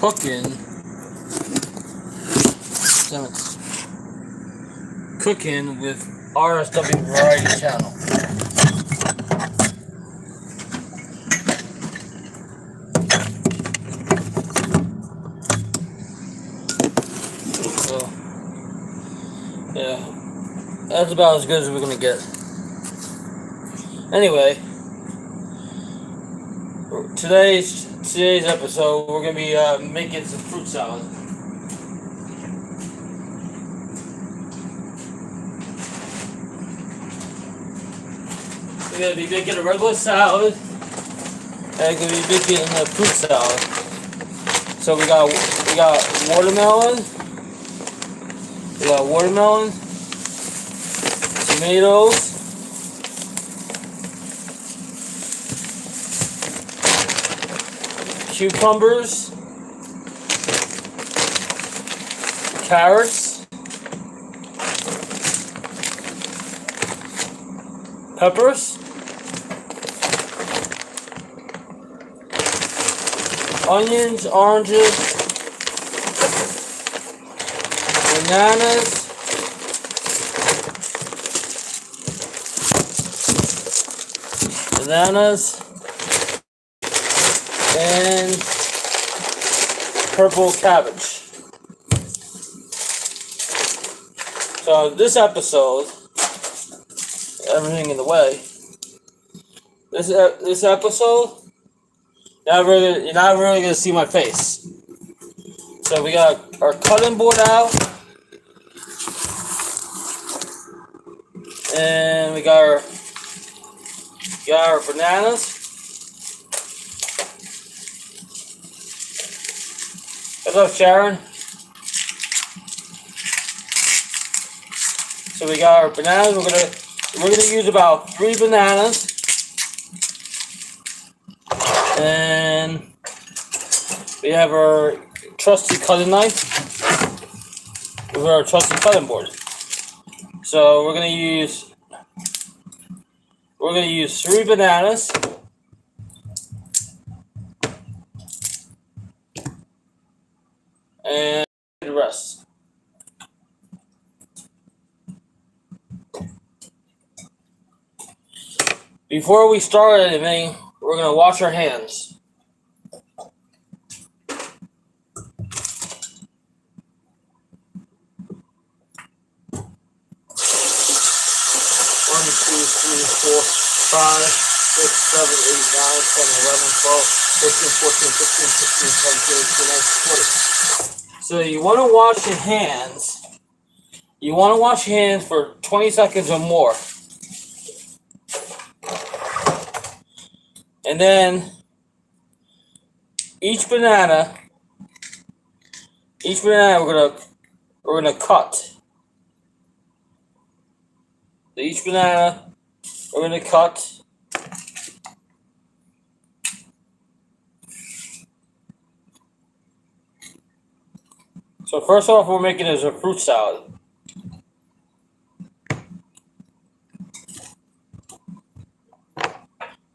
cooking. Cooking with RSW Variety channel. So, yeah, that's about as good as we're gonna get. Anyway, today's episode, we're gonna be making some fruit salad. We're gonna be making a regular salad, and we're gonna be making a fruit salad. So we got watermelon, tomatoes, cucumbers, carrots, peppers, onions, oranges, bananas, and purple cabbage. So this episode, everything in the way. This episode, you're not really gonna see my face. So we got our cutting board out, and we got our bananas. What's up, Sharon? So we got our bananas. We're gonna use about 3 bananas, and we have our trusty cutting knife with our trusty cutting board. So we're gonna use 3 bananas. And the rest. Before we start anything, we're going to wash our hands. 1, 2, 3, 4, 5, 6, 7, 8, 9, 10, 11, 12, 13, 14, 15, 16, 17, 18, 19, 20. So you want to wash your hands. You want to wash your hands for 20 seconds or more. And then each banana we're gonna cut. So each banana we're gonna cut. So first off, we're making is a fruit salad.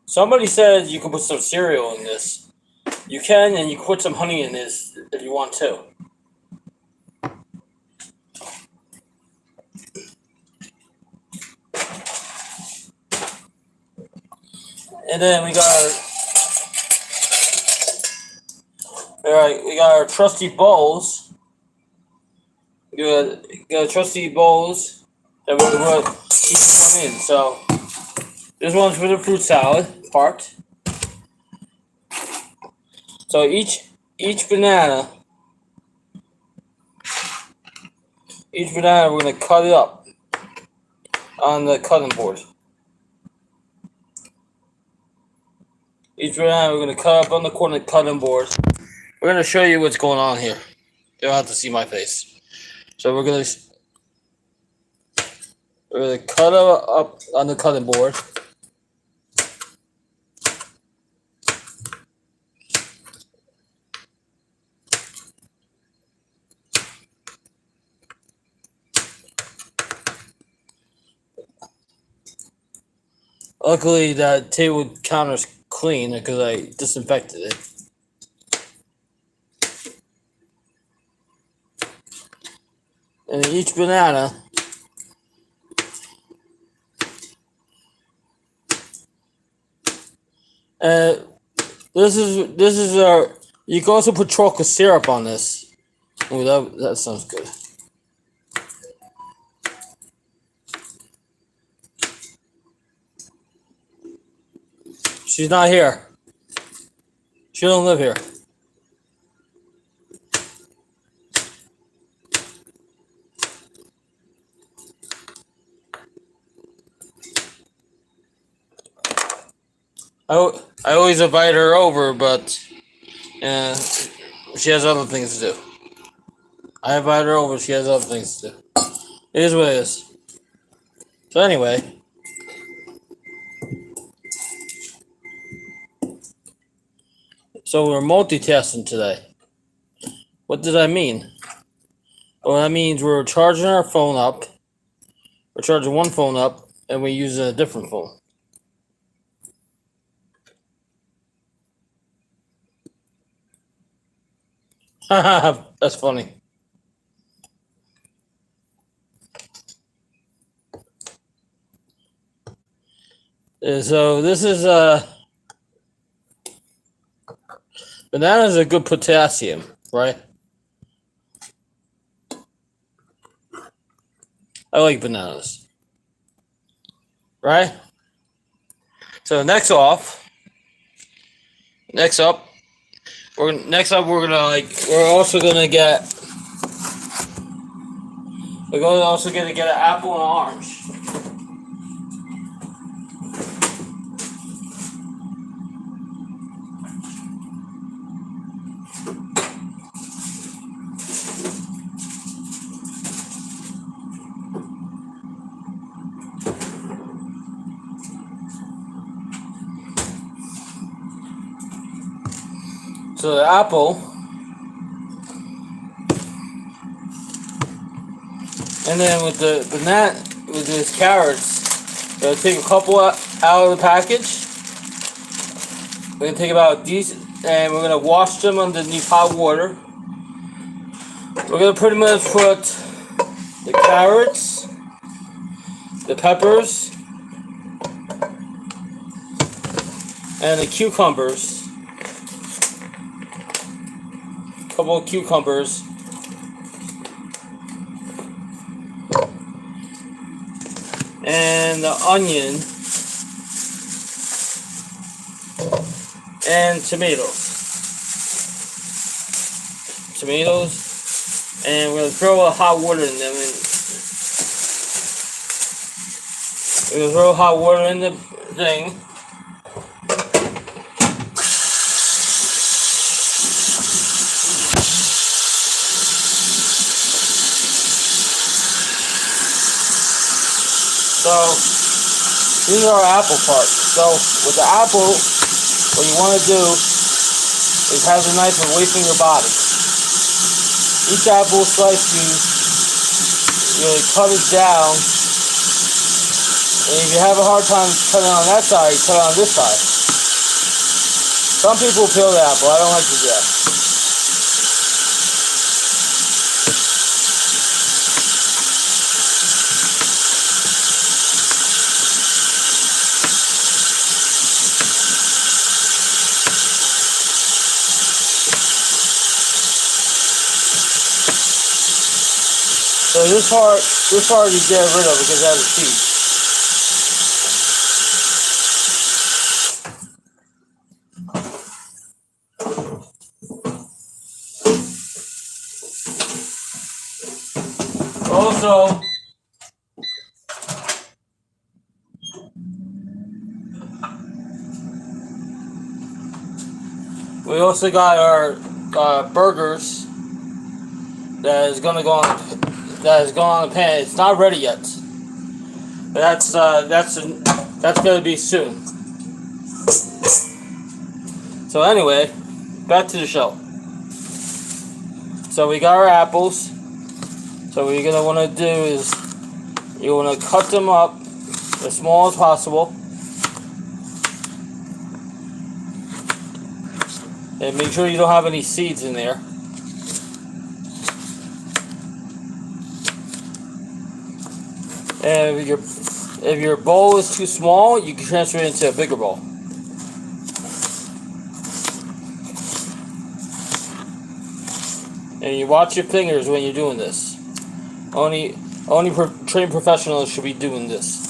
Somebody said you can put some cereal in this. You can, and you can put some honey in this if you want to. And then we got our trusty bowls. We got trusty bowls that we're gonna put each one in. So this one's for the fruit salad part. So each banana we're gonna cut it up on the cutting board. Each banana we're gonna cut up on the corner cutting board. We're gonna show you what's going on here. You don't have to see my face. So we're gonna cut it up on the cutting board. Luckily, that table counter's clean because I disinfected it. And each banana this is you can also put chocolate syrup on this. Oh, that sounds good. She's not here. She don't live here. I always invite her over, but she has other things to do. I invite her over, she has other things to do. It is what it is. So anyway, so we're multitasking today. What does that mean? Well, that means we're charging our phone up. We're charging one phone up, and we use a different phone. That's funny. So this is bananas are good potassium, right? I like bananas, right? So next up, we're also gonna get an apple and orange. So the apple, and then with these carrots, we're gonna take a couple out of the package. We're gonna take about these, and we're gonna wash them underneath hot water. We're gonna pretty much put the carrots, the peppers, and the cucumbers. A couple of cucumbers. And the onion. And tomatoes. And we're gonna throw a hot water in them. We're gonna throw hot water in the thing. So these are our apple parts. So with the apple, what you want to do is have the knife away from your body. Each apple slice you cut it down. And if you have a hard time cutting on that side, cut it on this side. Some people peel the apple. I don't like to do that. So this part you get rid of because it has a seed. Also, we also got our burgers that is gonna go on the pan. It's not ready yet. But that's gonna be soon. So anyway, back to the show. So we got our apples. So what you're gonna want to do is you want to cut them up as small as possible, and make sure you don't have any seeds in there. And if your bowl is too small, you can transfer it into a bigger bowl. And you watch your fingers when you're doing this. Only trained professionals should be doing this.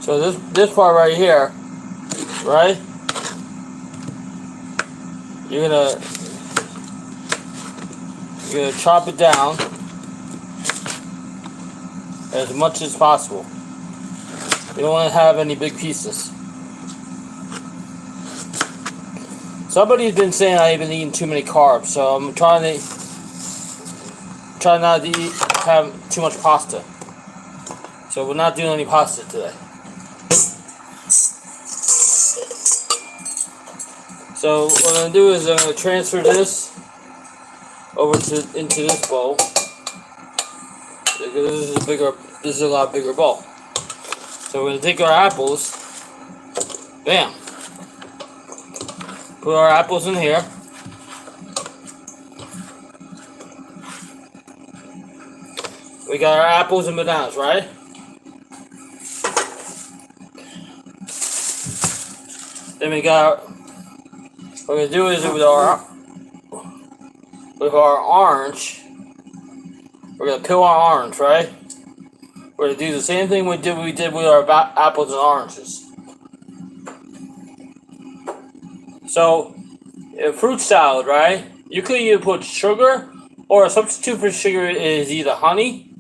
So this part right here, right? You're gonna chop it down as much as possible. You don't want to have any big pieces. Somebody's been saying I've been eating too many carbs, so I'm trying not to have too much pasta. So we're not doing any pasta today. So what I'm gonna do is I'm gonna transfer this over into this bowl. This is a lot bigger bowl. So we're gonna take our apples. Bam. Put our apples in here. We got our apples and bananas, right? Then we got. What we're gonna do is with our orange. We're gonna peel our orange, right? We're gonna do the same thing we did with our apples and oranges. So, in fruit salad, right? You could either put sugar, or a substitute for sugar is either honey,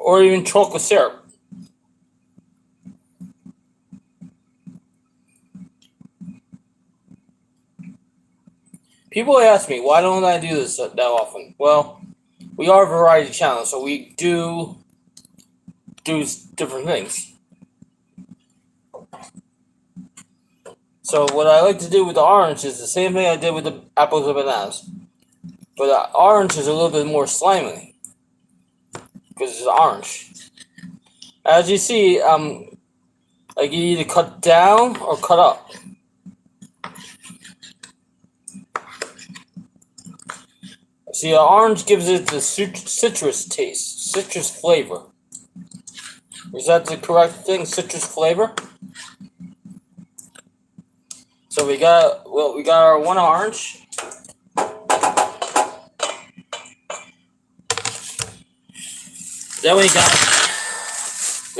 or even chocolate syrup. People ask me, why don't I do this that often? Well, we are a variety channel, so we do different things. So what I like to do with the orange is the same thing I did with the apples and bananas. But the orange is a little bit more slimy because it's orange. As you see, I can either cut down or cut up. See, the orange gives it the citrus taste, citrus flavor. Is that the correct thing? Citrus flavor? So we got our one orange. Then we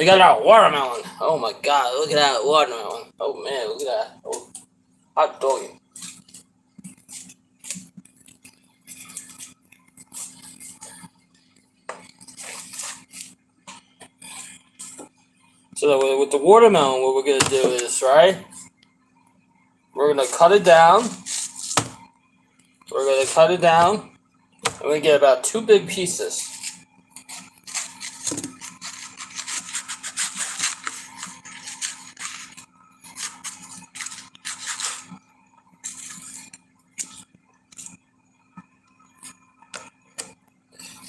got our watermelon. Oh my God, look at that watermelon. Oh man, look at that. Oh, hot doggy. So with the watermelon, what we're gonna do is, right? We're gonna cut it down. And we get about 2 big pieces.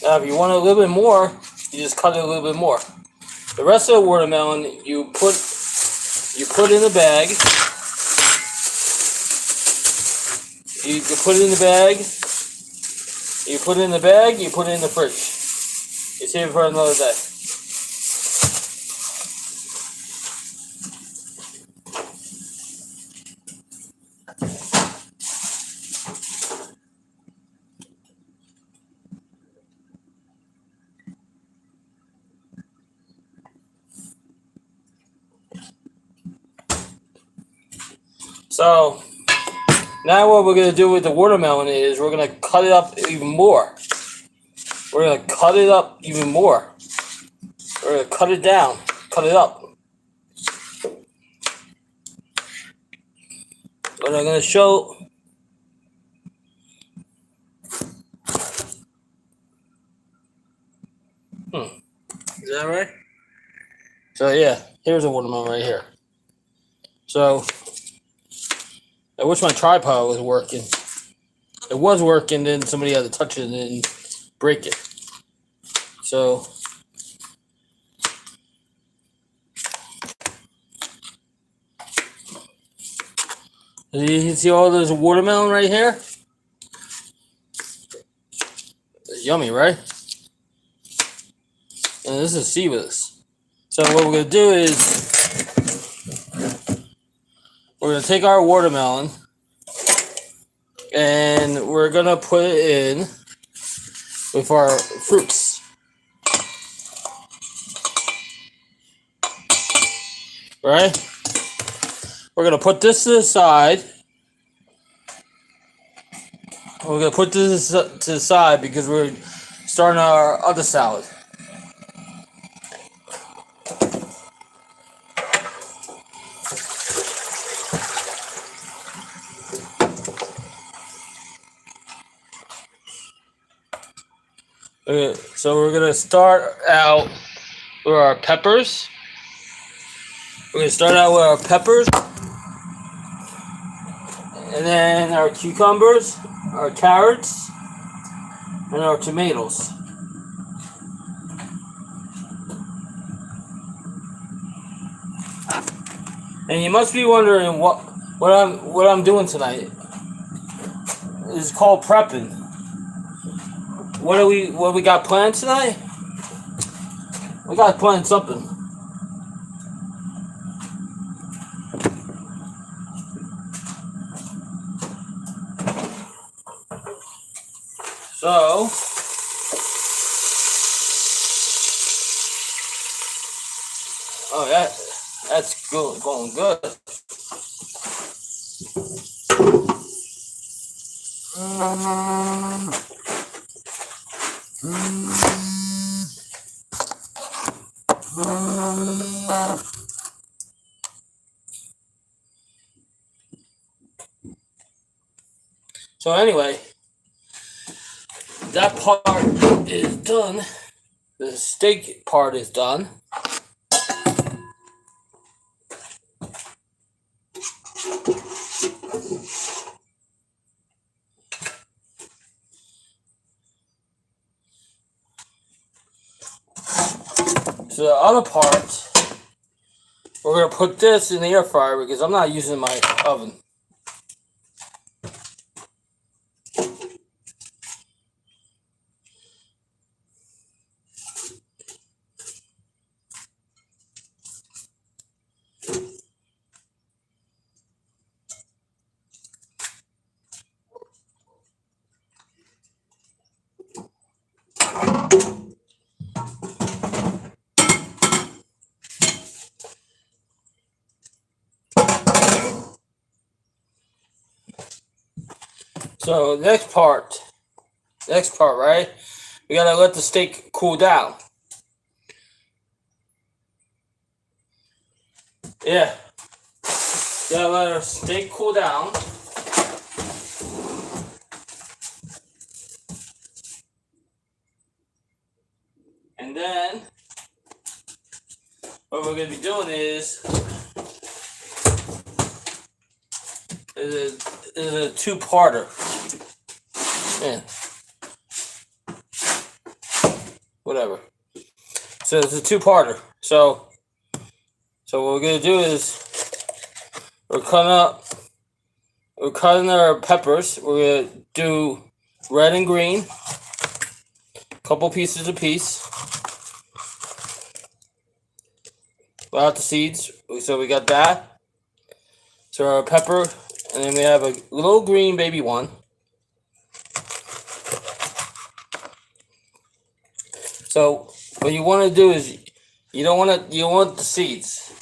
Now, if you want a little bit more, you just cut it a little bit more. The rest of the watermelon, you put in the bag. You put it in the bag. You put it in the bag. You put it in the fridge. You save it for another day. So now what we're gonna do with the watermelon is we're gonna cut it up even more. We're gonna cut it up even more. We're gonna cut it down, cut it up. But I'm gonna show. Is that right? So yeah, here's a watermelon right here. So I wish my tripod was working. It was working, then somebody had to touch it and break it. So you see all this watermelon right here? It's yummy, right? And this is seedless. So what we're gonna do is we're gonna take our watermelon and we're gonna put it in with our fruits. Right? We're gonna put this to the side. We're gonna put this to the side because we're starting our other salad. Okay, so we're gonna start out with our peppers. We're gonna start out with our peppers, and then our cucumbers, our carrots, and our tomatoes. And you must be wondering what I'm doing tonight. It's called prepping. What we got planned tonight? We got planned something. So oh that's good, going good. So anyway, that part is done. The steak part is done. So the other part, we're gonna put this in the air fryer because I'm not using my oven. So next part, right? We gotta let the steak cool down. Yeah, gotta let our steak cool down. And then what we're gonna be doing is a two-parter. Yeah. Whatever. So it's a two-parter. So what we're gonna do is we're cutting our peppers. We're gonna do red and green, a couple pieces apiece, without the seeds. So we got that. So our pepper, and then we have a little green baby one. So what you want to do is you don't want the seeds.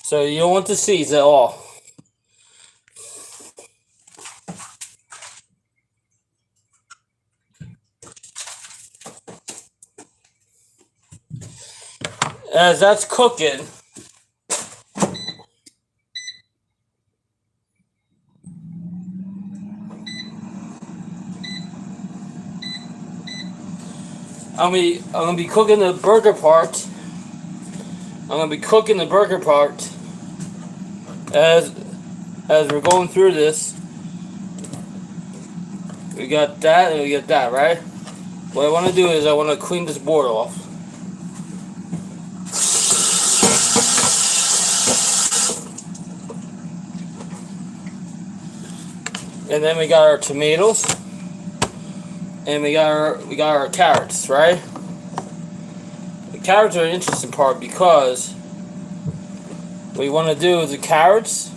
So you don't want the seeds at all. As that's cooking, I'm gonna be cooking the burger part. I'm gonna be cooking the burger part as we're going through this. We got that and we got that, right? What I want to do is I want to clean this board off. And then we got our tomatoes. And we got our carrots, right? The carrots are an interesting part because what we want to do is the carrots.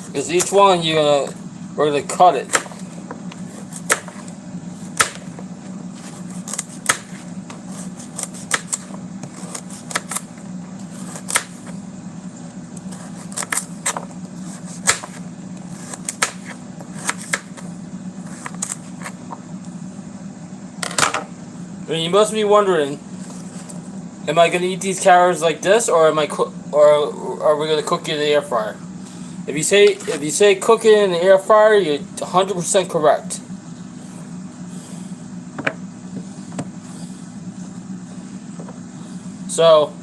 Because each one we're gonna cut it. I mean, you must be wondering, am I gonna eat these carrots like this, or or are we gonna cook it in the air fryer? If you say cook it in the air fryer, you're 100% correct. So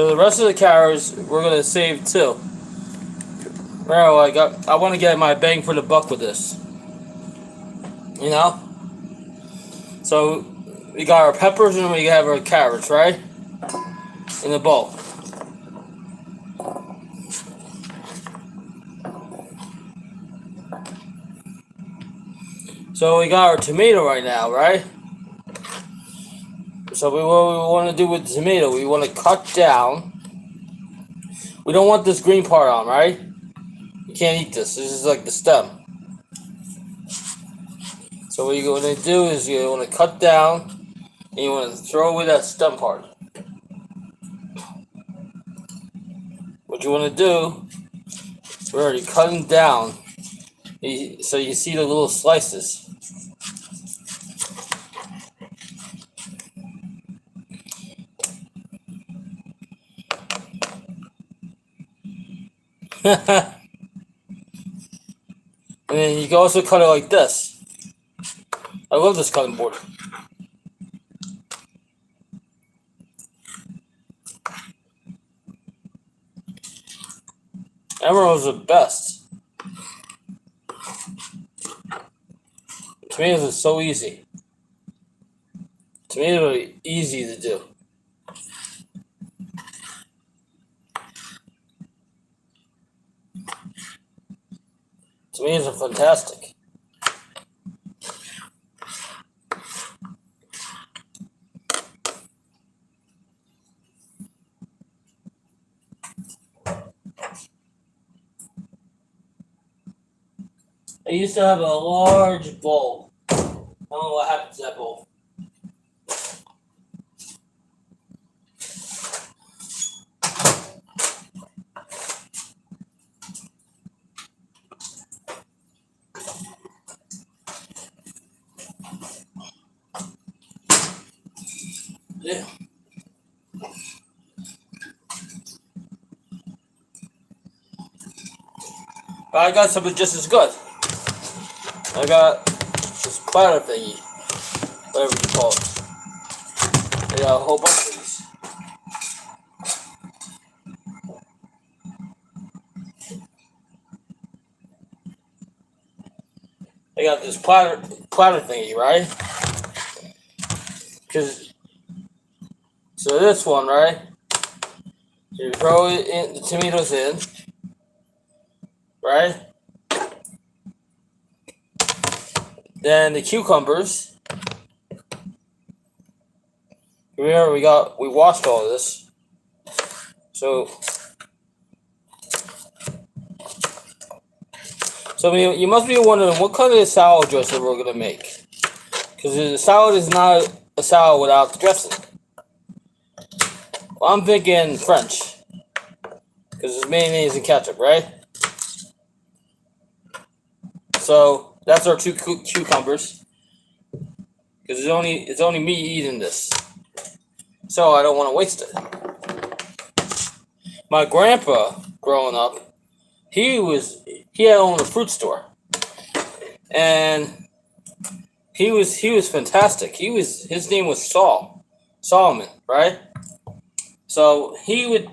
the rest of the carrots we're gonna save too. Well, I want to get my bang for the buck with this. You know? So we got our peppers and we have our carrots, right? In the bowl. So we got our tomato right now, right? So what we want to do with the tomato, we want to cut down. We don't want this green part on, right? You can't eat this. This is like the stem. So what you're going to do is you want to cut down and you want to throw away that stem part. What you want to do, we're already cutting down so you see the little slices. And then you can also cut it like this. I love this cutting board. Emeralds are the best. Tomatoes are so easy. Tomatoes are easy to do. Tomatoes are fantastic. I used to have a large bowl. I don't know what happened to that bowl. Yeah. But I got something just as good. I got this platter thingy, whatever you call it. I got a whole bunch of these. I got this platter thingy, right? So this one, right? You throw it in, the tomatoes in, right? Then the cucumbers. Remember, we washed all of this. So you must be wondering what kind of salad dressing we're gonna make, because the salad is not a salad without the dressing. Well, I'm thinking French. Because it's mayonnaise and ketchup, right? So that's our two cucumbers. Because it's only me eating this. So I don't want to waste it. My grandpa, growing up, he had owned a fruit store. And he was fantastic. His name was Solomon, right? So he would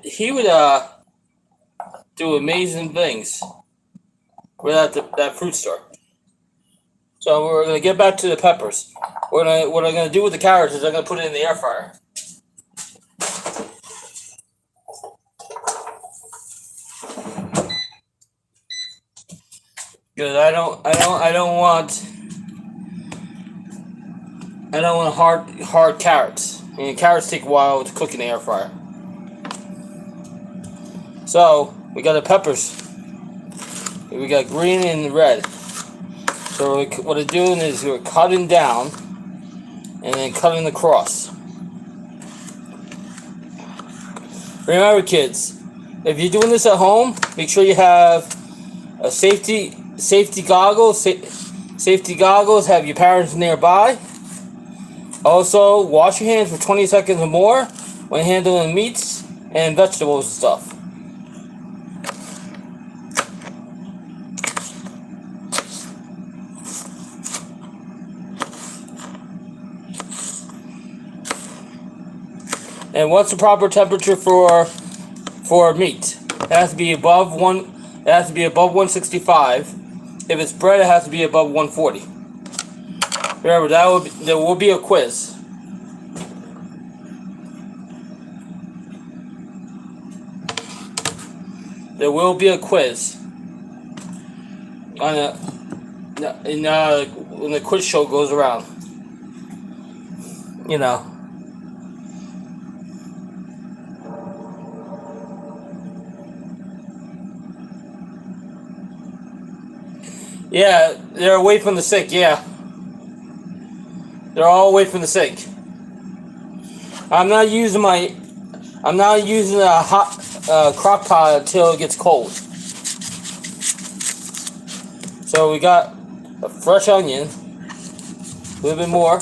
do amazing things with that fruit store. So we're gonna get back to the peppers. What I'm gonna do with the carrots is I'm gonna put it in the air fryer. Because I don't want hard carrots. I mean, carrots take a while to cook in the air fryer. So we got the peppers. We got green and red. So what I'm doing is we're cutting down and then cutting across. Remember, kids, if you're doing this at home, make sure you have a safety goggles. Safety goggles. Have your parents nearby. Also, wash your hands for 20 seconds or more when handling meats and vegetables and stuff. And what's the proper temperature for meat? It has to be above 165. If it's bread, it has to be above 140. Remember, there will be a quiz. There will be a quiz when the quiz show goes around. You know. Yeah, they're away from the sink. Yeah, they're all away from the sink. I'm not using a hot crock pot until it gets cold. So we got a fresh onion, a little bit more.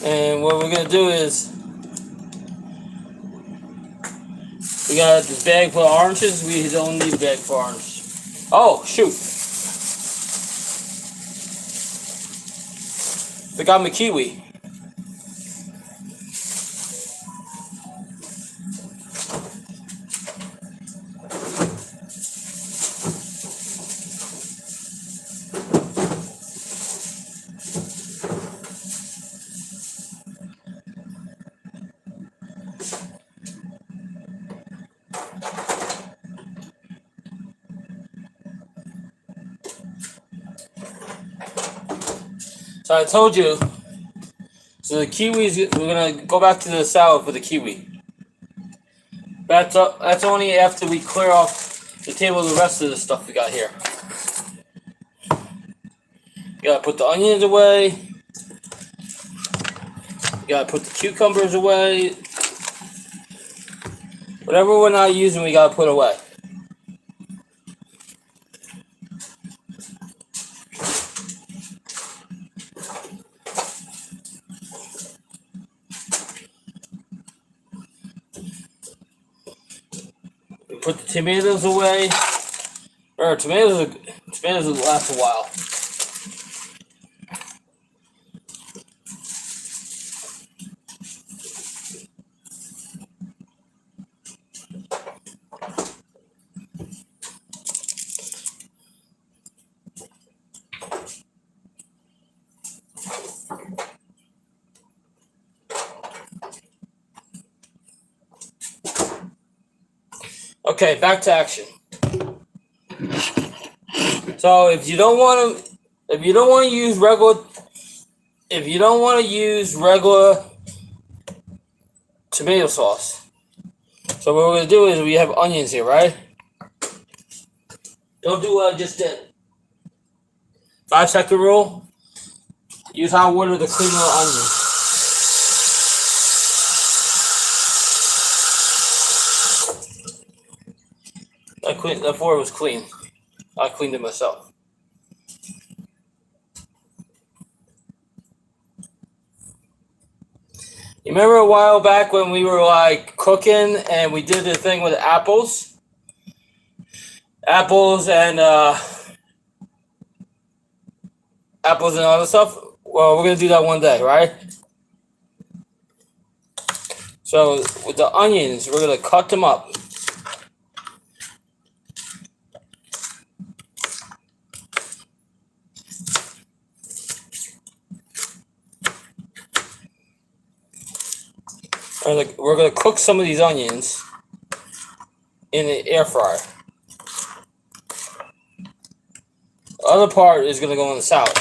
And what we're gonna do is we got this bag full of oranges. We don't need a bag full of oranges. Oh, shoot. Forgot my kiwi. So I told you. So the kiwis, we're gonna go back to the salad for the kiwi. That's only after we clear off the table the rest of the stuff we got here. You gotta put the onions away. You gotta put the cucumbers away. Whatever we're not using, we gotta put away. Put the tomatoes away. Tomatoes will last a while. Okay, back to action. So if you don't want to use regular tomato sauce, so what we're gonna do is we have onions here, right? Don't do what I just did. 5-second rule. Use hot water to clean the onions. That floor was clean. I cleaned it myself. You remember a while back when we were like cooking and we did the thing with apples? Apples and other stuff? Well, we're going to do that one day, right? So with the onions, we're going to cut them up. We're going to cook some of these onions in the air fryer. The other part is going to go in the salad.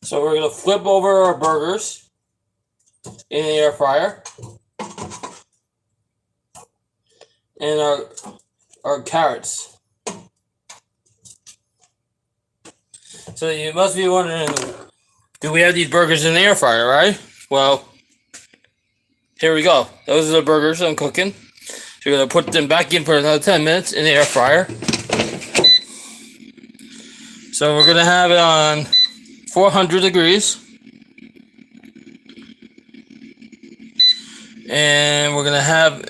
So we're going to flip over our burgers in the air fryer. And our carrots. So you must be wondering, do we have these burgers in the air fryer, right? Well, here we go. Those are the burgers I'm cooking. So we're going to put them back in for another 10 minutes in the air fryer. So we're going to have it on 400 degrees. And we're gonna have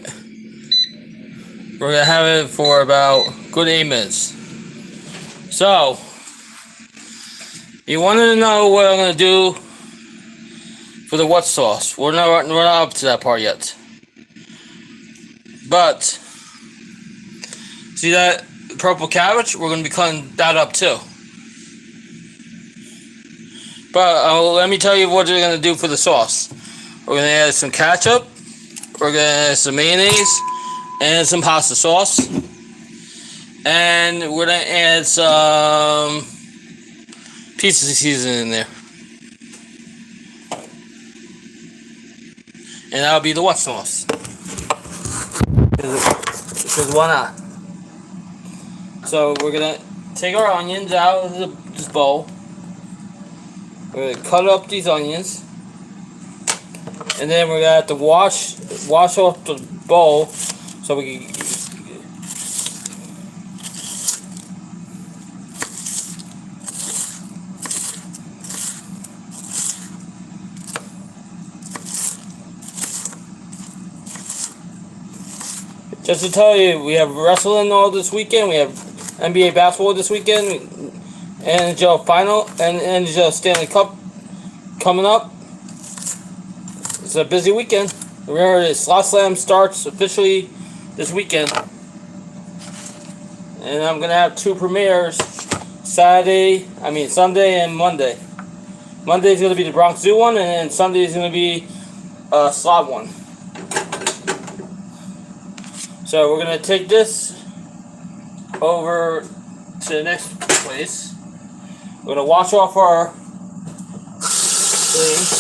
it for about good 8 minutes. So you wanted to know what I'm gonna do for the what sauce. We're not up to that part yet. But see that purple cabbage? We're gonna be cutting that up too. But let me tell you what we're gonna do for the sauce. We're gonna add some ketchup. We're gonna add some mayonnaise and some pasta sauce, and we're gonna add some pizza seasoning in there, and that'll be the what sauce. Because why not? So we're gonna take our onions out of this bowl. We're gonna cut up these onions. And then we're gonna have to wash off the bowl so we can. Just to tell you, we have wrestling all this weekend. We have NBA basketball this weekend, NHL final, and NHL Stanley Cup coming up. It's a busy weekend. Remember, the Slot Slam starts officially this weekend. And I'm going to have 2 premieres, Sunday and Monday. Monday is going to be the Bronx Zoo one, and then Sunday is going to be a slot one. So we're going to take this over to the next place. We're going to wash off our thing.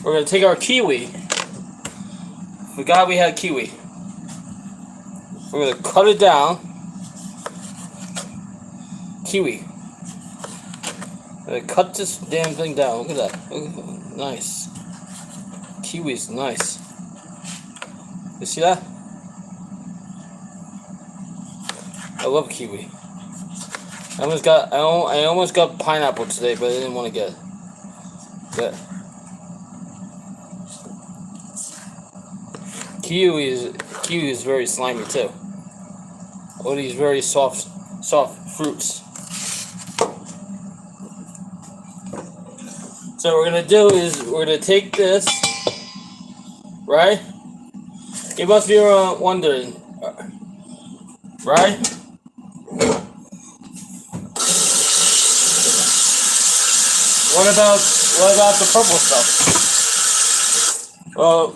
We're going to take our kiwi. Forgot we had kiwi. We're going to cut it down. Kiwi. I'm going to cut this damn thing down. Look at that. Nice. Kiwi's nice. You see that? I love kiwi. I almost got pineapple today, but I didn't want to get it. But kiwi is very slimy too. All these very soft fruits. So what we're gonna do is we're gonna take this, right? You must be wondering, right? What about the purple stuff? Well,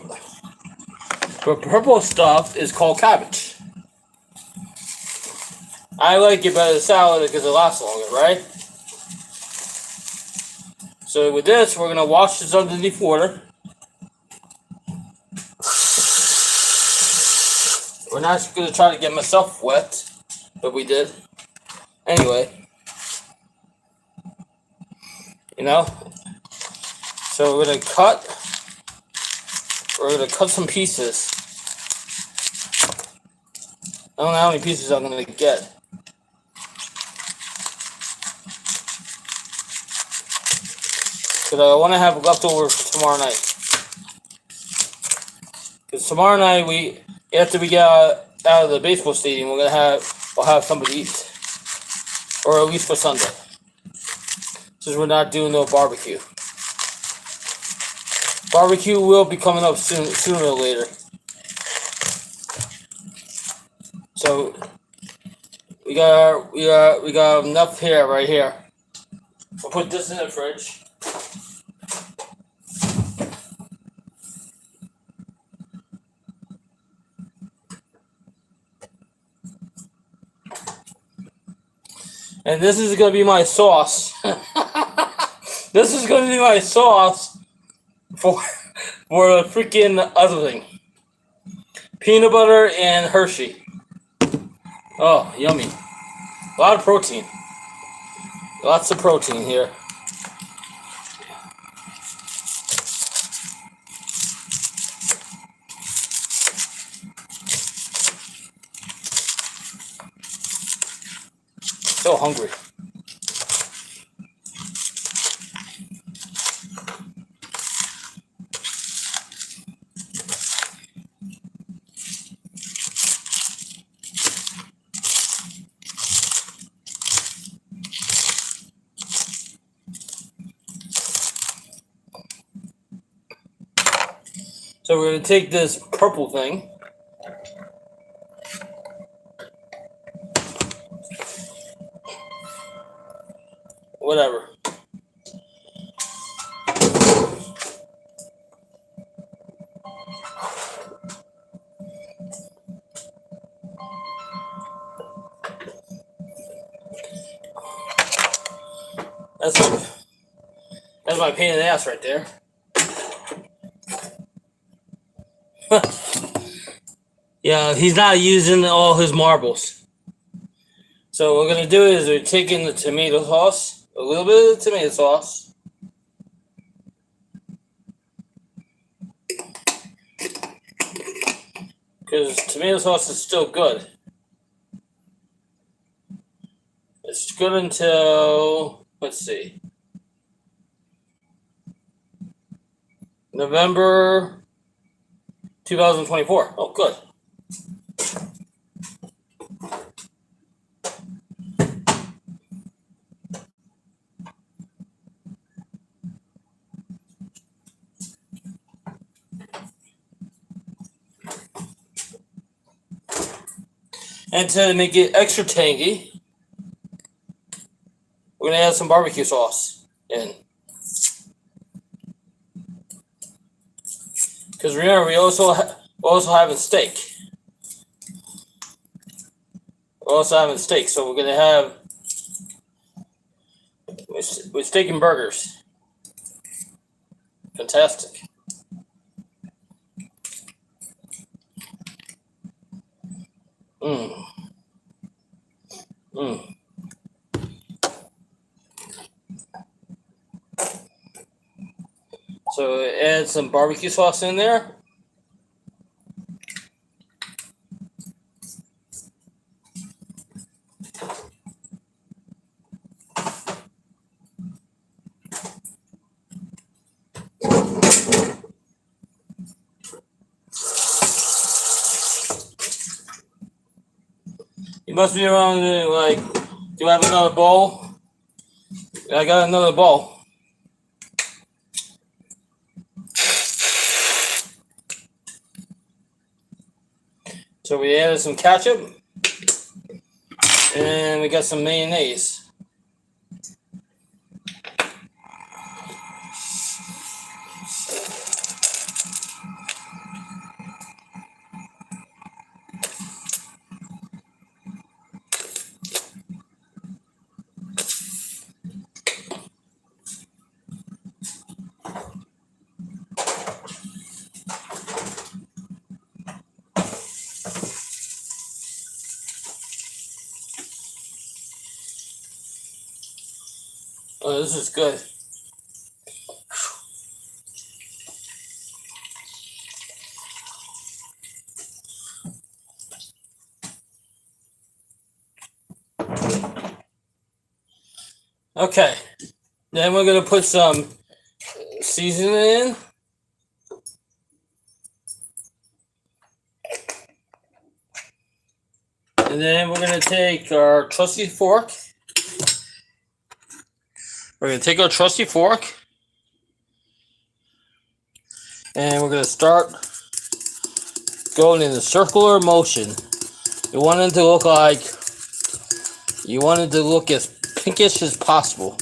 the purple stuff is called cabbage. I like it better than salad because it lasts longer, right? So with this, we're gonna wash this underneath water. We're not gonna try to get myself wet, but we did. Anyway, you know. So we're gonna cut some pieces. I don't know how many pieces I'm gonna get. Because I want to have leftovers for tomorrow night. Because tomorrow night, after we get out of the baseball stadium, we'll have somebody eat. Or at least for Sunday. Since we're not doing no barbecue. Barbecue will be coming up sooner or later. So we got enough here, right here. We'll put this in the fridge. And this is gonna be my sauce. This is gonna be my sauce for the freaking other thing. Peanut butter and Hershey. Oh, yummy. A lot of protein. Lots of protein here. So hungry. So we're going to take this purple thing. Whatever. That's my pain in the ass right there. Yeah, he's not using all his marbles. So what we're gonna do is we're taking the tomato sauce, a little bit of the tomato sauce. Because tomato sauce is still good. It's good until, let's see, November 2024. Oh, good. And to make it extra tangy, we're going to add some barbecue sauce in. Because remember, we also have a steak. We're also having steak, so we're going to have with steak and burgers. Fantastic. Mmm. Mmm. So add some barbecue sauce in there. You must be around like, do I have another bowl? I got another bowl. So we added some ketchup. And we got some mayonnaise. Oh, this is good. Okay, then we're gonna put some seasoning in. And then we're gonna take our trusty fork. We're gonna take our trusty fork and we're gonna start going in a circular motion. You want it to look as pinkish as possible.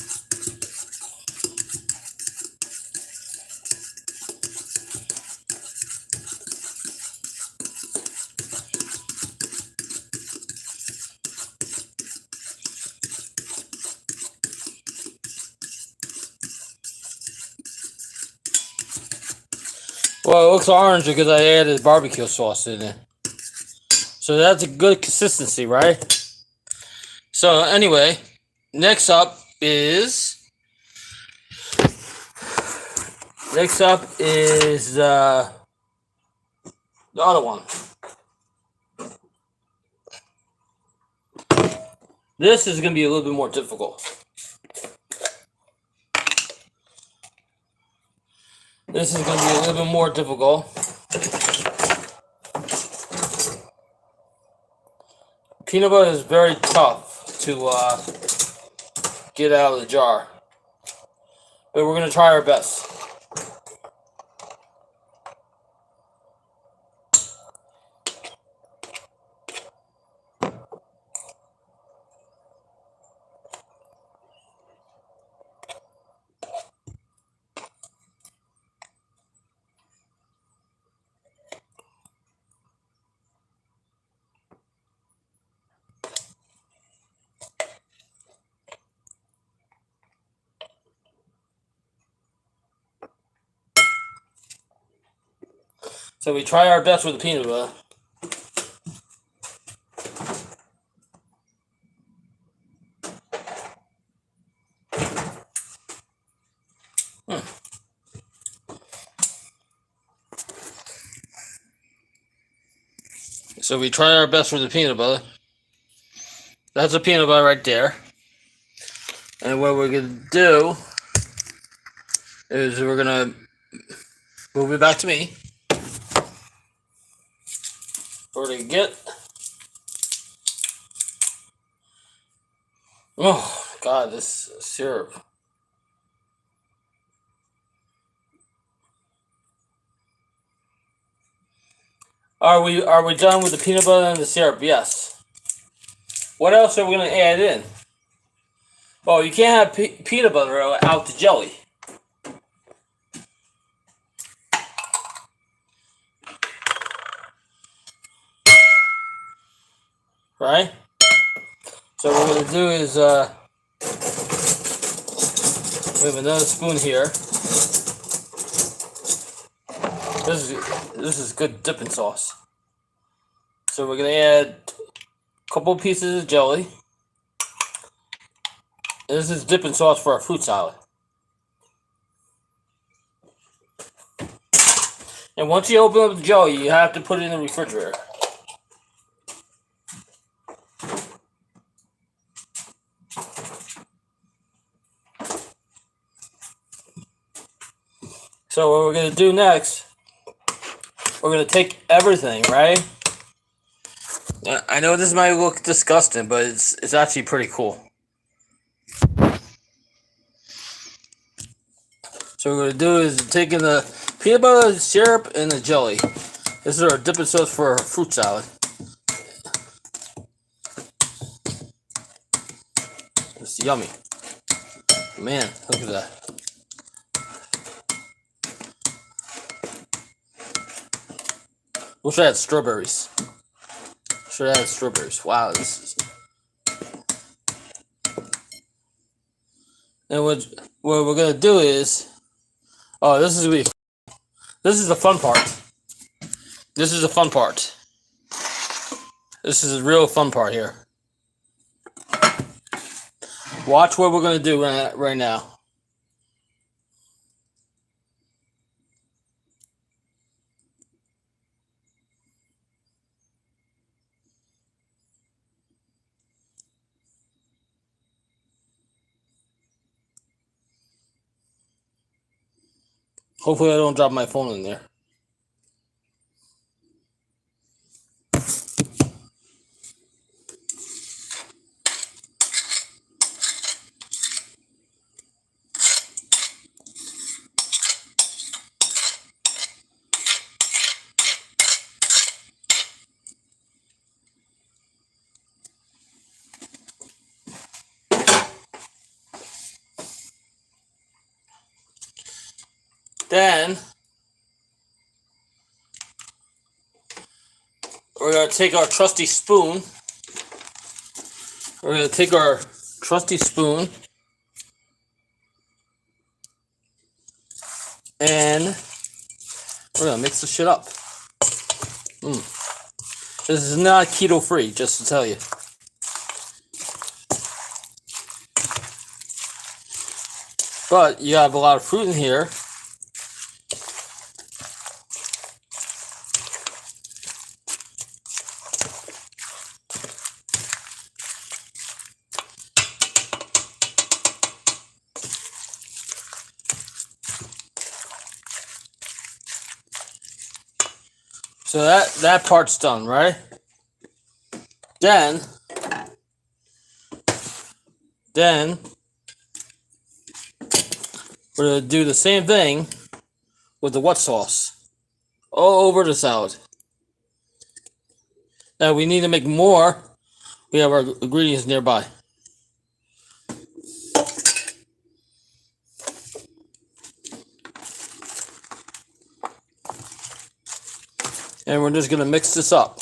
Well, it looks orange because I added barbecue sauce in it. So that's a good consistency, right? So anyway, next up is the other one. This is going to be a little bit more difficult. This is going to be a little bit more difficult. Peanut butter is very tough to get out of the jar. But we're going to try our best. So we try our best with the peanut butter. So we try our best with the peanut butter. That's the peanut butter right there. And what we're going to do is we're going to move it back to me. We're going to get... Oh, God, this syrup. Are we done with the peanut butter and the syrup? Yes. What else are we going to add in? Well, you can't have peanut butter out the jelly. Right? So what we're going to do is, we have another spoon here. This is good dipping sauce. So we're going to add a couple pieces of jelly. And this is dipping sauce for our fruit salad. And once you open up the jelly, you have to put it in the refrigerator. So what we're going to do next, we're going to take everything, right? I know this might look disgusting, but it's actually pretty cool. So what we're going to do is taking the peanut butter, syrup, and the jelly. This is our dipping sauce for our fruit salad. yummy. Man, look at that. Wish I had strawberries. Should have had strawberries. Wow, this is. And what we're gonna do is, oh, this is the fun part. This is the fun part. This is a real fun part here. Watch what we're gonna do right now. Hopefully I don't drop my phone in there. Then we're gonna take our trusty spoon. We're gonna take our trusty spoon and we're gonna mix the shit up. This is not keto free, just to tell you. But you have a lot of fruit in here. So that part's done, right? Then we're gonna do the same thing with the wet sauce all over the salad. Now we need to make more. We have our ingredients nearby. And we're just gonna mix this up.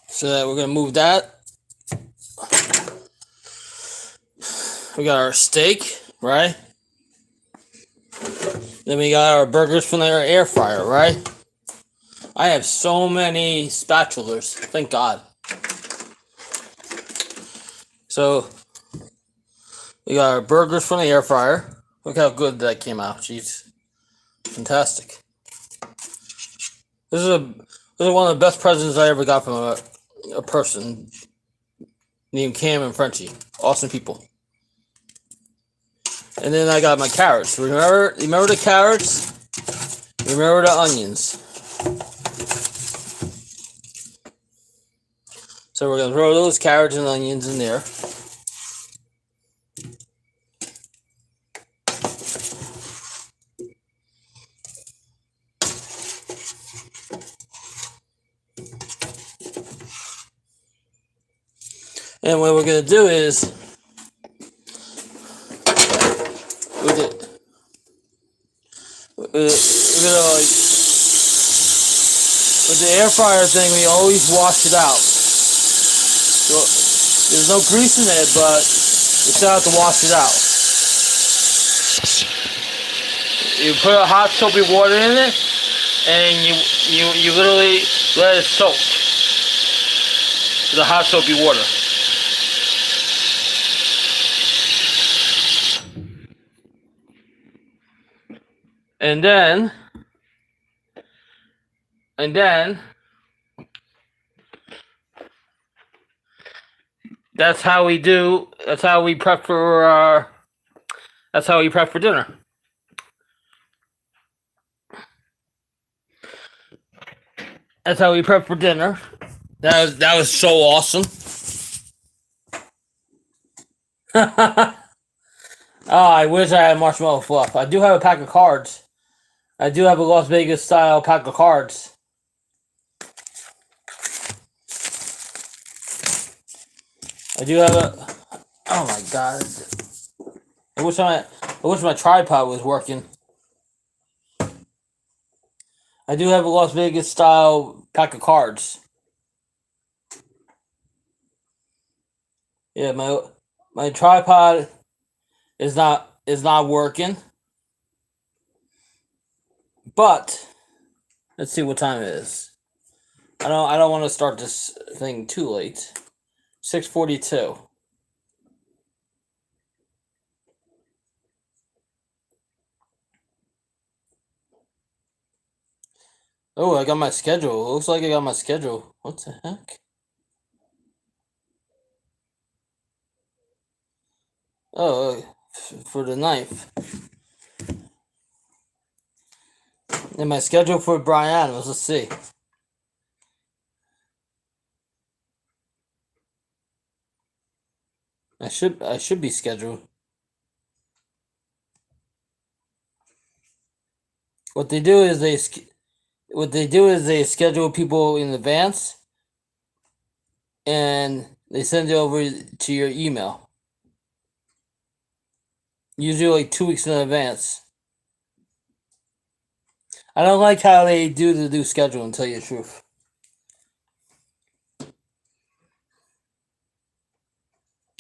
So that we're gonna move that. We got our steak, right? Then we got our burgers from the air fryer, right? I have so many spatulas, thank God. So we got our burgers from the air fryer. Look how good that came out. Jeez. Fantastic. This is one of the best presents I ever got from a person named Cam and Frenchie. Awesome people. And then I got my carrots. Remember the carrots? Remember the onions. So we're going to throw those carrots and onions in there. And what we're going to do is, with the air fryer thing, we always wash it out. So there's no grease in it, but you still have to wash it out. You put a hot soapy water in it, and you literally let it soak with the hot soapy water. And then that's how we prep for dinner. That's how we prep for dinner. That was so awesome. Oh, I wish I had marshmallow fluff. I do have a pack of cards. I do have a Las Vegas style pack of cards. I do have a. Oh my god! I wish my tripod was working. I do have a Las Vegas style pack of cards. Yeah, my tripod is not working. But let's see what time it is. I don't want to start this thing too late. 6:42. Oh, I got my schedule. It looks like I got my schedule. What the heck? Oh, for the ninth. And my schedule for Brian Adams. Let's see. I should be scheduled. What they do is they schedule people in advance, and they send it over to your email. Usually like 2 weeks in advance. I don't like how they do the new schedule, and tell you the truth.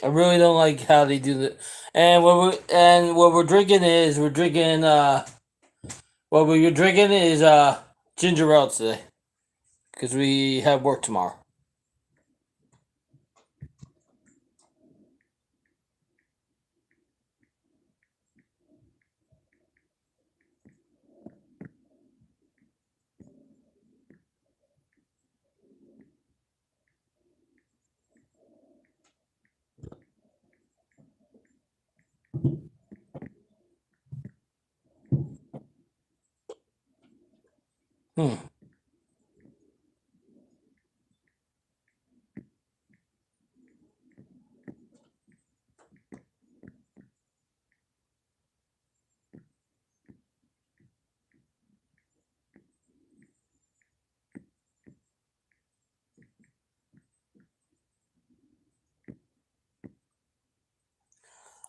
I really don't like how they do that. And what we're drinking is ginger ale today because we have work tomorrow. Hmm.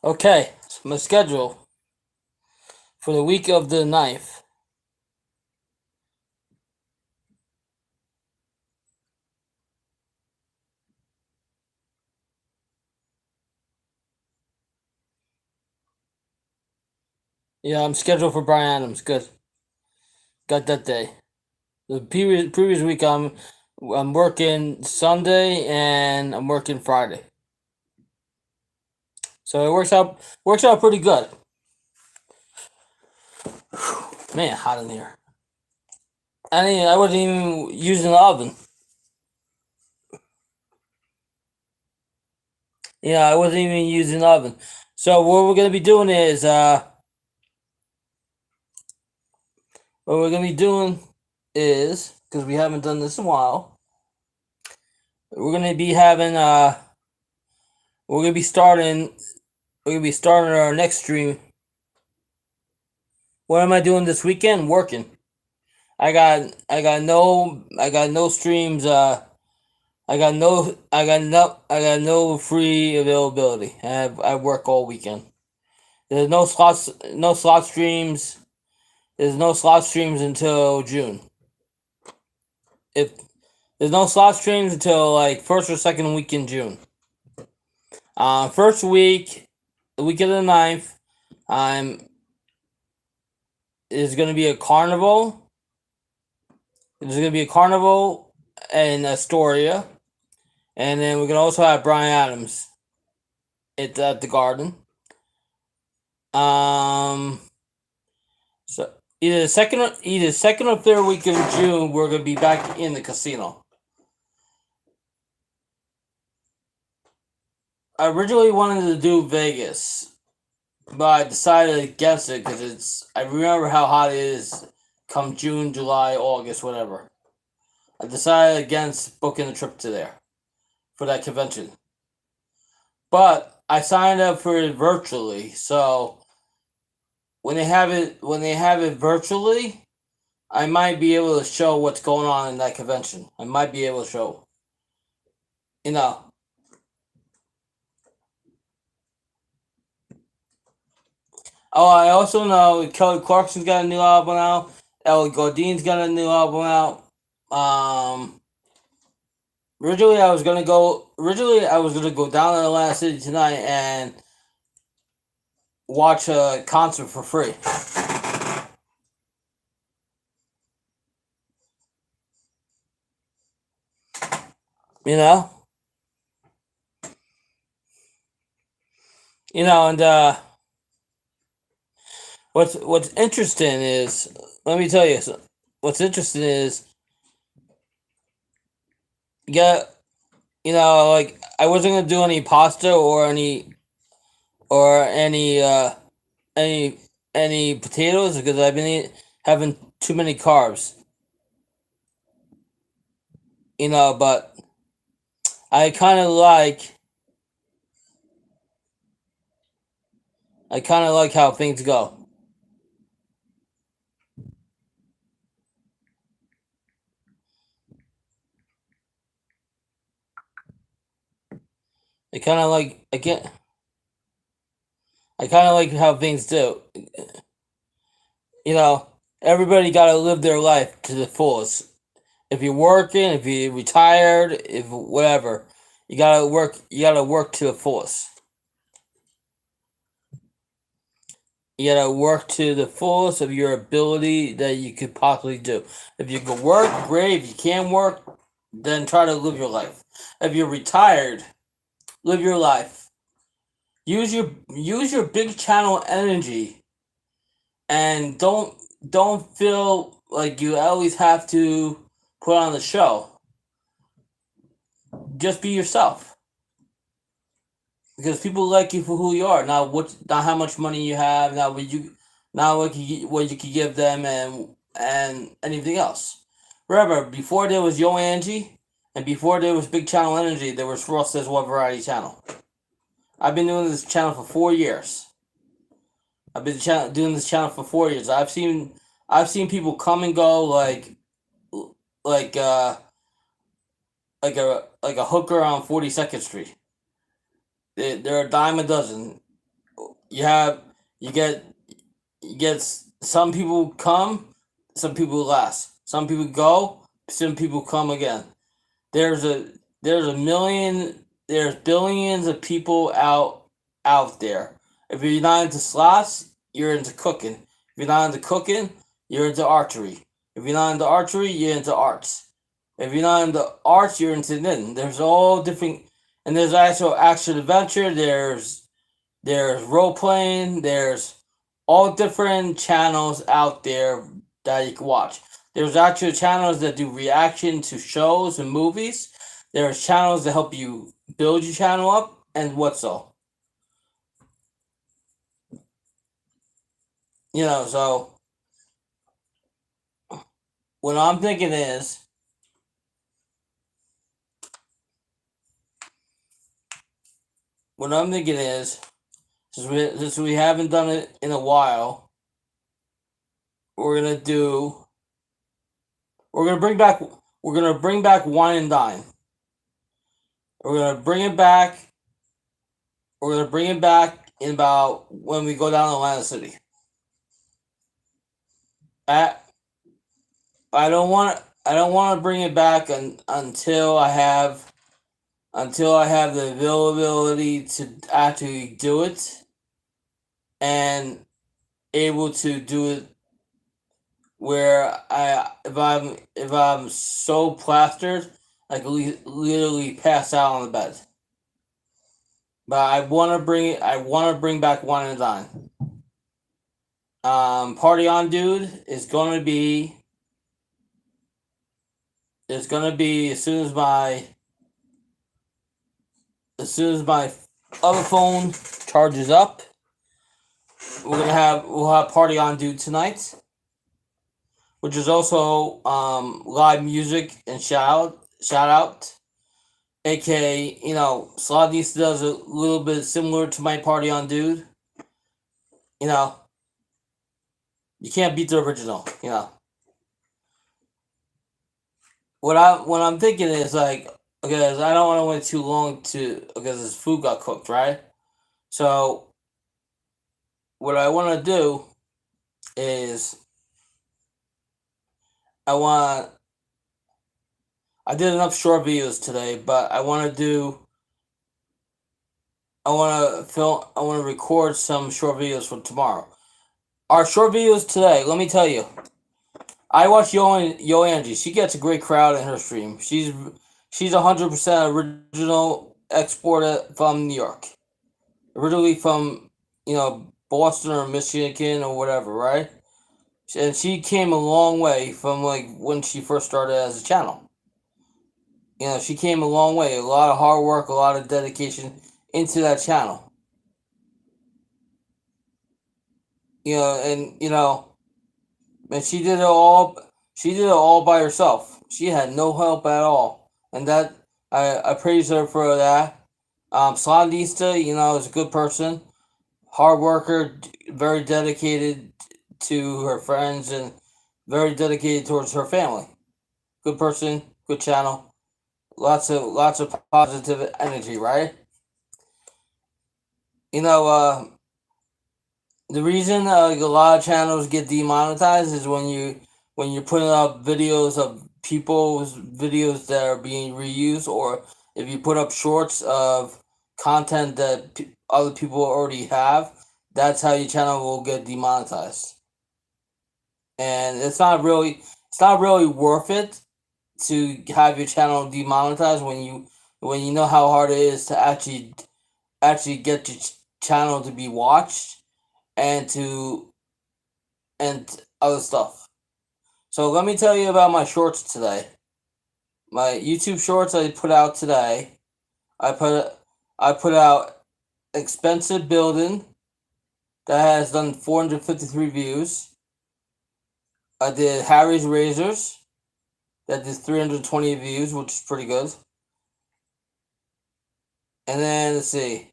Okay, so my schedule for the week of the 9th. Yeah, I'm scheduled for Brian Adams. Good, got that day. The previous week I'm working Sunday and I'm working Friday, so it works out pretty good. Man, hot in here. I wasn't even using the oven. Yeah, I wasn't even using the oven. So what we're gonna be doing is because we haven't done this in a while, we're gonna be having we're gonna be starting our next stream. What am I doing this weekend? Working. I got no streams. I got no free availability. I work all weekend. There's no slots. No slot streams. There's no slot streams until June. If there's no slot streams until like first or second week in June. First week, the week of the 9th, I'm is gonna be a carnival. There's gonna be a carnival in Astoria, and then we're gonna also have Brian Adams. It's at the Garden. So either second or third week of June, we're gonna be back in the casino. I originally wanted to do Vegas, but I decided against it because I remember how hot it is come June, July, August, whatever. I decided against booking a trip to there for that convention. But I signed up for it virtually, so when they have it virtually, I might be able to show what's going on in that convention. I might be able to show. You know. Oh, I also know Kelly Clarkson's got a new album out. Ellie Goulding's got a new album out. Um, originally I was gonna go. Originally I was gonna go down to Atlantic City tonight and watch a concert for free. You know. And what's interesting is, let me tell you, what's interesting is, yeah, like I wasn't gonna do any pasta or any any any potatoes because I've been having too many carbs. But I kind of like how things go. I kind of like I kind of like how things do. Everybody got to live their life to the fullest. If you're working, if you're retired, if whatever, you gotta work. You gotta work to the fullest. You gotta work to the fullest of your ability that you could possibly do. If you can work, great. If you can't work, then try to live your life. If you're retired, live your life. Use your big channel energy, and don't feel like you always have to put on the show. Just be yourself, because people like you for who you are. Not how much money you have, not what you could give them, and anything else. Remember, before there was Yo Angie, and before there was Big Channel Energy, there was Rswvariety channel. I've been doing this channel for 4 years. I've been doing this channel for 4 years. I've seen people come and go like uh like a hooker on 42nd Street. They're a dime a dozen. You have you get you get some people come, some people last. Some people go, some people come again. There's a there's a million there's billions of people out there. If you're not into slots, you're into cooking. If you're not into cooking, you're into archery. If you're not into archery, you're into arts. If you're not into arts, you're into knitting. There's all different, and there's actual action adventure. There's role playing. There's all different channels out there that you can watch. There's actual channels that do reaction to shows and movies. There's channels that help you build your channel up and what's so. So what I'm thinking is, since we haven't done it in a while, we're gonna do we're gonna bring back wine and dine. We're gonna bring it back. We're gonna bring it back in about when we go down to Atlantic City. I I don't want to bring it back until I have the availability to actually do it and able to do it where if I'm so plastered I could literally pass out on the bed. But I want to bring back Wine and Dine. Party On Dude is going to be as soon as my other phone charges up. We'll have Party On Dude tonight, which is also live music and shout out, aka Slotnese does a little bit similar to my Party On Dude. You know, You can't beat the original. You know. What I'm thinking is like, because I don't want to wait too long because this food got cooked, right? So what I want to do is I want I did enough short videos today, but I want to do I want to film I want to record some short videos for tomorrow. Our short videos today, let me tell you. I watch Yo Angie. She gets a great crowd in her stream. She's 100% original exported from New York. Originally from, Boston or Michigan or whatever, right? And she came a long way from like when she first started as a channel. She came a long way. A lot of hard work, a lot of dedication into that channel. And she did it all. She did it all by herself. She had no help at all, and that I praise her for that. Slandista, is a good person, hard worker, very dedicated to her friends, and very dedicated towards her family. Good person, good channel, lots of positive energy, right? You know, the reason a lot of channels get demonetized is when you're putting up videos of people's videos that are being reused, or if you put up shorts of content that other people already have. That's how your channel will get demonetized, and it's not really worth it to have your channel demonetized when you know how hard it is to actually get your channel to be watched and to and other stuff. So let me tell you about my shorts today. My YouTube shorts I put out today. I put I put out expensive building that has done 453 views. I did Harry's razors that did 320 views, which is pretty good. And then let's see.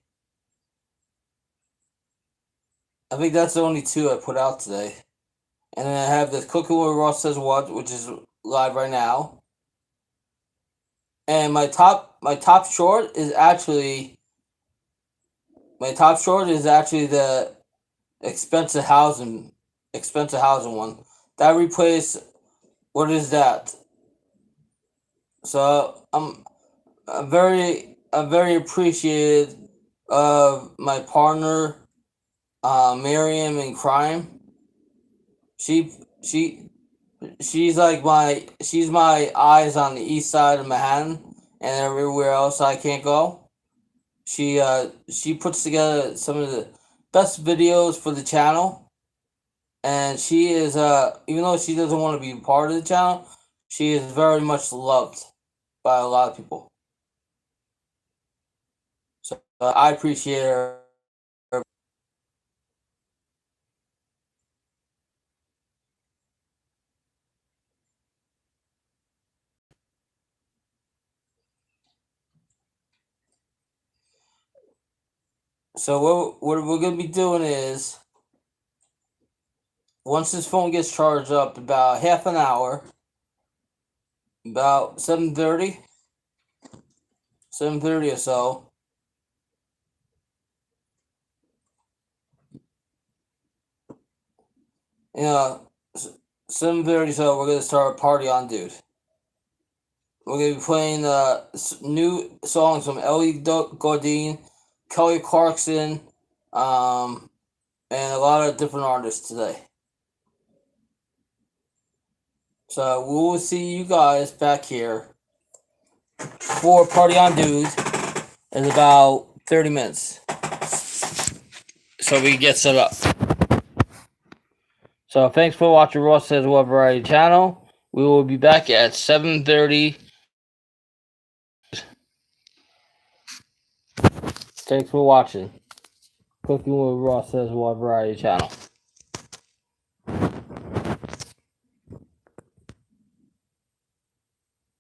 I think that's the only two I put out today. And then I have this Cooking with Ross Says What, which is live right now. And my top short is actually the expensive housing one. That replaced what is that? So I'm very appreciated of my partner, Miriam in crime. She she she's my eyes on the east side of Manhattan, and everywhere else I can't go. She puts together some of the best videos for the channel, and she is even though she doesn't want to be part of the channel, she is very much loved by a lot of people. So I appreciate her. So what we're gonna be doing is, once this phone gets charged up, about half an hour, about 7:30 or so. You know, 7:30. So we're gonna start a party on, dude. We're gonna be playing new songs from Ellie Goulding, Kelly Clarkson, and a lot of different artists today. So we will see you guys back here for Party on Dude in about 30 minutes. So we get set up. So thanks for watching Ross Says What Variety channel. We will be back at 7:30. Thanks for watching Cooking with Ross Says What Variety channel.